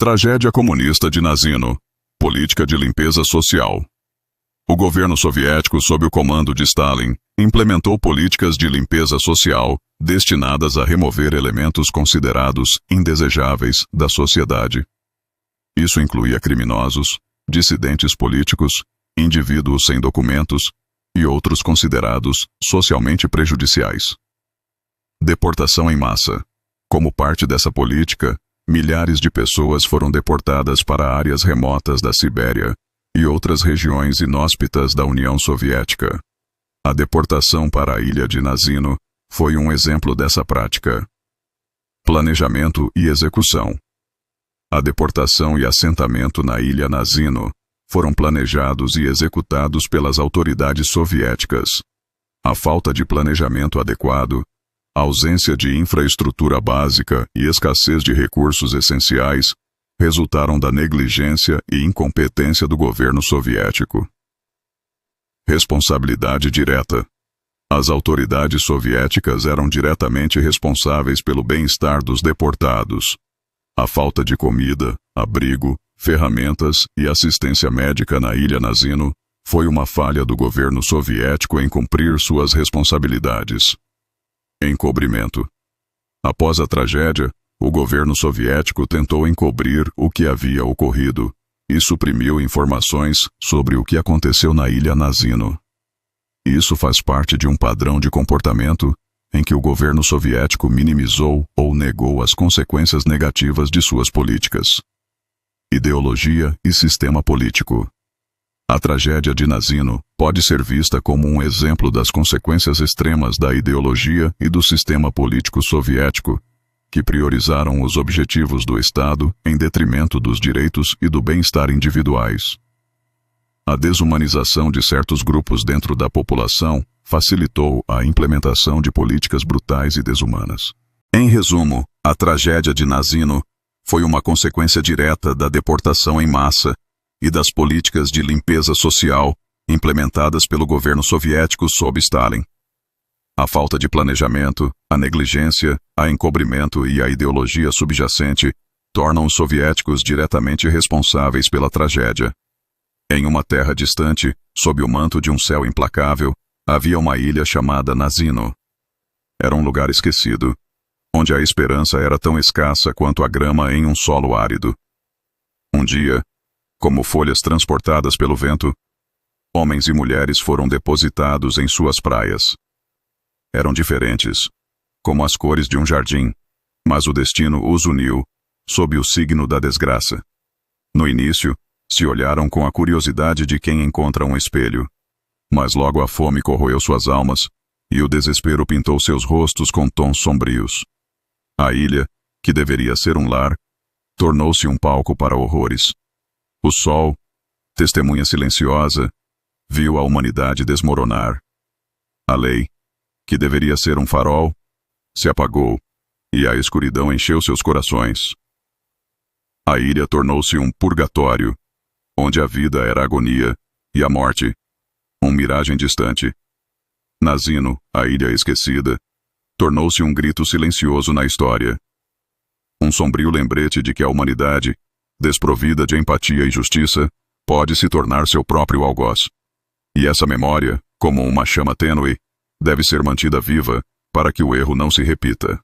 Tragédia comunista de Nazino. Política de limpeza social. O governo soviético, sob o comando de Stalin, implementou políticas de limpeza social destinadas a remover elementos considerados indesejáveis da sociedade. Isso incluía criminosos, dissidentes políticos, indivíduos sem documentos e outros considerados socialmente prejudiciais. Deportação em massa. Como parte dessa política, milhares de pessoas foram deportadas para áreas remotas da Sibéria e outras regiões inóspitas da União Soviética. A deportação para a ilha de Nazino foi um exemplo dessa prática. Planejamento e execução. A deportação e assentamento na ilha Nazino foram planejados e executados pelas autoridades soviéticas. A falta de planejamento adequado, a ausência de infraestrutura básica e escassez de recursos essenciais resultaram da negligência e incompetência do governo soviético. Responsabilidade direta. As autoridades soviéticas eram diretamente responsáveis pelo bem-estar dos deportados. A falta de comida, abrigo, ferramentas e assistência médica na ilha Nazino foi uma falha do governo soviético em cumprir suas responsabilidades. Encobrimento. Após a tragédia, o governo soviético tentou encobrir o que havia ocorrido e suprimiu informações sobre o que aconteceu na ilha Nazino. Isso faz parte de um padrão de comportamento em que o governo soviético minimizou ou negou as consequências negativas de suas políticas. Ideologia e sistema político. A tragédia de Nazino pode ser vista como um exemplo das consequências extremas da ideologia e do sistema político soviético, que priorizaram os objetivos do Estado em detrimento dos direitos e do bem-estar individuais. A desumanização de certos grupos dentro da população facilitou a implementação de políticas brutais e desumanas. Em resumo, a tragédia de Nazino foi uma consequência direta da deportação em massa e das políticas de limpeza social implementadas pelo governo soviético sob Stalin. A falta de planejamento, a negligência, a encobrimento e a ideologia subjacente tornam os soviéticos diretamente responsáveis pela tragédia. Em uma terra distante, sob o manto de um céu implacável, havia uma ilha chamada Nazino. Era um lugar esquecido, onde a esperança era tão escassa quanto a grama em um solo árido. Um dia, como folhas transportadas pelo vento, homens e mulheres foram depositados em suas praias. Eram diferentes, como as cores de um jardim, mas o destino os uniu, sob o signo da desgraça. No início, se olharam com a curiosidade de quem encontra um espelho, mas logo a fome corroeu suas almas, e o desespero pintou seus rostos com tons sombrios. A ilha, que deveria ser um lar, tornou-se um palco para horrores. O sol, testemunha silenciosa, viu a humanidade desmoronar. A lei, que deveria ser um farol, se apagou, e a escuridão encheu seus corações. A ilha tornou-se um purgatório, onde a vida era agonia, e a morte, miragem distante. Nazino, a ilha esquecida, tornou-se um grito silencioso na história. Um sombrio lembrete de que a humanidade, desprovida de empatia e justiça, pode se tornar seu próprio algoz. E essa memória, como uma chama tênue, deve ser mantida viva para que o erro não se repita.